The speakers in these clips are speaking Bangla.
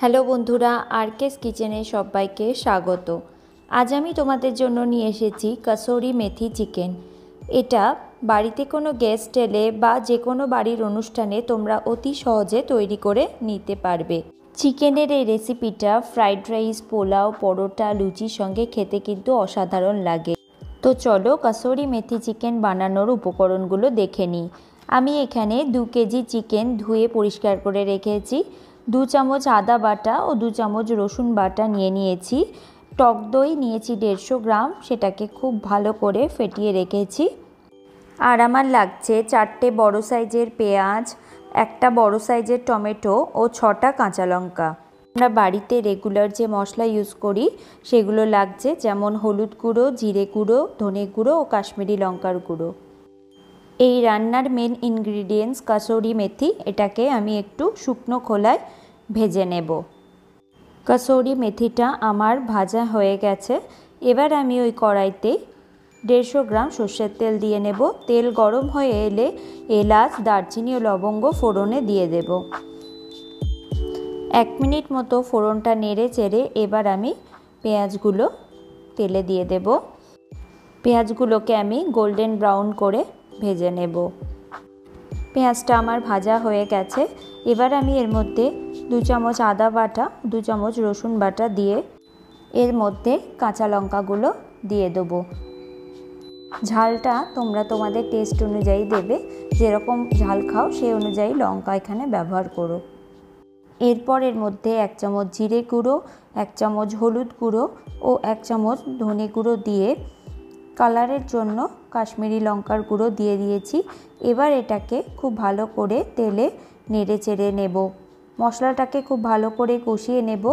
হ্যালো বন্ধুরা, আরকেস কিচেনে সবাইকে স্বাগত। আজ আমি তোমাদের জন্য নিয়ে এসেছি কাসোরি মেথি চিকেন। এটা বাড়িতে কোনো গেস্ট এলে বা যে কোনো বাড়ির অনুষ্ঠানে তোমরা অতি সহজে তৈরি করে নিতে পারবে। চিকেনের এই রেসিপিটা ফ্রাইড রাইস, পোলাও, পরোটা, লুচির সঙ্গে খেতে কিন্তু অসাধারণ লাগে। তো চলো কাসোরি মেথি চিকেন বানানোর উপকরণগুলো দেখে নিই। আমি এখানে 2 কেজি চিকেন ধুয়ে পরিষ্কার করে রেখেছি। 2 চামচ আদা বাটা ও 2 চামচ রসুন বাটা নিয়েছি। টক দই নিয়েছি 150 গ্রাম, সেটাকে খুব ভালো করে ফেটিয়ে রেখেছি। আর আমার লাগছে 4টে বড় সাইজের পেঁয়াজ, একটা বড় সাইজের টমেটো ও 6টা কাঁচা লঙ্কা। আমরা বাড়িতে রেগুলার যে মশলা ইউজ করি সেগুলো লাগছে, যেমন হলুদ গুঁড়ো, জিরে গুঁড়ো, ধনে গুঁড়ো ও কাশ্মীরি লঙ্কার গুঁড়ো। এই রান্নার মেন ইনগ্রিডিয়েন্টস কাসোরি মেথি, এটাকে আমি একটু শুকনো খোলায় ভেজে নেব। কাসোরি মেথিটা আমার ভাজা হয়ে গেছে। এবার আমি ওই কড়াইতে 150 গ্রাম সর্ষের তেল দিয়ে নেব। তেল গরম হয়ে এলে এলাচ, দারচিনি ও লবঙ্গ ফোড়নে দিয়ে দেব। 1 মিনিট মতো ফোড়নটা নেড়ে চেড়ে এবার আমি পেঁয়াজগুলো তেলে দিয়ে দেব। পেঁয়াজগুলোকে আমি গোল্ডেন ব্রাউন করে ভেজে নেব। পেঁয়াজটা আমার ভাজা হয়ে গেছে। এবার আমি এর মধ্যে 2 চামচ আদা বাটা, 2 চামচ রসুন বাটা দিয়ে এর মধ্যে কাঁচা লঙ্কাগুলো দিয়ে দেবো। ঝালটা তোমরা তোমাদের টেস্ট অনুযায়ী দেবে, যেরকম ঝাল খাও সেই অনুযায়ী লঙ্কা এখানে ব্যবহার করো। এরপর এর মধ্যে 1 চামচ জিরে গুঁড়ো, 1 চামচ হলুদ গুঁড়ো ও 1 চামচ ধনে গুঁড়ো দিয়ে কালারের জন্য কাশ্মীরি লঙ্কার গুঁড়ো দিয়ে দিয়েছি। এবার এটাকে খুব ভালো করে তেলে নেড়ে চেড়ে নেব। মশলাটাকে খুব ভালো করে কষিয়ে নেব।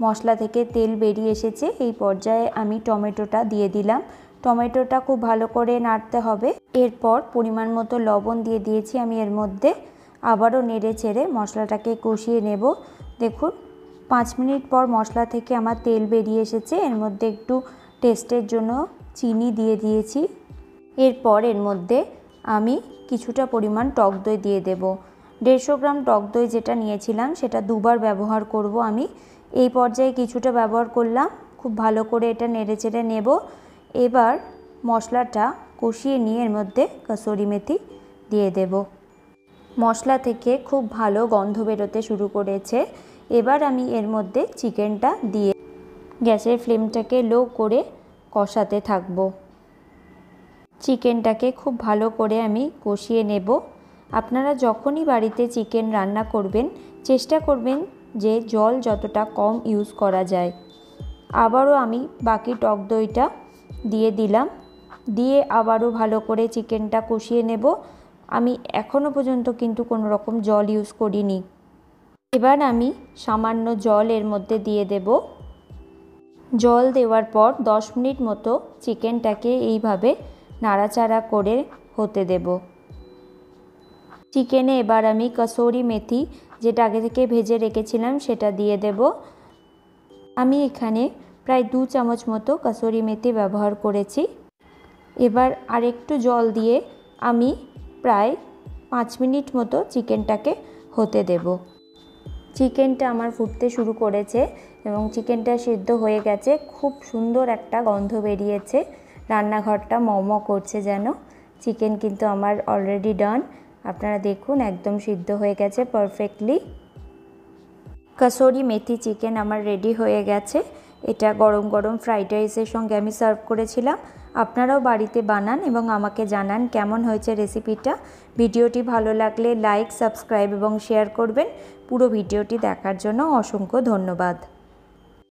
মশলা থেকে তেল বেরিয়ে এসেছে, এই পর্যায়ে আমি টমেটোটা দিয়ে দিলাম। টমেটোটা খুব ভালো করে নাড়তে হবে। এরপর পরিমাণ মতো লবণ দিয়ে দিয়েছি আমি এর মধ্যে। আবারও নেড়ে চেড়ে মশলাটাকে কষিয়ে নেব। দেখুন 5 মিনিট পর মশলা থেকে আমার তেল বেরিয়ে এসেছে। এর মধ্যে একটু টেস্টের জন্য চিনি দিয়ে দিয়েছি। এরপর এর মধ্যে আমি কিছুটা পরিমাণ টক দই দিয়ে দেব। 150 গ্রাম টক দই যেটা নিয়েছিলাম সেটা 2 বার ব্যবহার করব আমি। এই পর্যায়ে কিছুটা ব্যবহার করলাম। খুব ভালো করে এটা নেড়ে চেড়ে নেব। এবার মশলাটা কষিয়ে নিয়ে এর মধ্যে কাসোরি মেথি দিয়ে দেব। মশলা থেকে খুব ভালো গন্ধ বেরোতে শুরু করেছে। এবার আমি এর মধ্যে চিকেনটা দিয়ে গ্যাসের ফ্লেমটাকে লো করে কষাতে থাকব। চিকেনটাকে খুব ভালো করে আমি কষিয়ে নেব। আপনারা যখনই বাড়িতে চিকেন রান্না করবেন চেষ্টা করবেন যে জল যতটা কম ইউজ করা যায়। আবারও আমি বাকি টক দইটা দিয়ে দিলাম। দিয়ে আবারও ভালো করে চিকেনটা কষিয়ে নেব। আমি এখনও পর্যন্ত কিন্তু কোনো রকম জল ইউজ করিনি। এবার আমি সামান্য জল এর মধ্যে দিয়ে দেব। জল দেওয়ার পর 10 মিনিট মতো চিকেনটাকে এইভাবে নাড়াচাড়া করে হতে দেব। চিকেনে এবার আমি কাসোরি মেথি যেটা আগে থেকে ভেজে রেখেছিলাম সেটা দিয়ে দেব। আমি এখানে প্রায় 2 চামচ মতো কাসোরি মেথি ব্যবহার করেছি। এবার আরেকটু জল দিয়ে আমি প্রায় 5 মিনিট মতো চিকেনটাকে হতে দেব। চিকেনটা আমার ফুটতে শুরু করেছে এবং চিকেনটা সিদ্ধ হয়ে গেছে। খুব সুন্দর একটা গন্ধ বেরিয়েছে। রান্নাঘরটা মম করছে যেন। চিকেন কিন্তু আমার অলরেডি ডান। আপনারা দেখুন একদম সিদ্ধ হয়ে গেছে পারফেক্টলি। কাসোরি মেথি চিকেন আমার রেডি হয়ে গেছে। এটা গরম গরম ফ্রাইড রাইসের সঙ্গে আমি সার্ভ করেছিলাম। আপনারাও বাড়িতে বানান এবং আমাকে জানান কেমন হয়েছে রেসিপিটা। ভিডিওটি ভালো লাগলে লাইক, সাবস্ক্রাইব এবং শেয়ার করবেন। পুরো ভিডিওটি দেখার জন্য অসংখ্য ধন্যবাদ।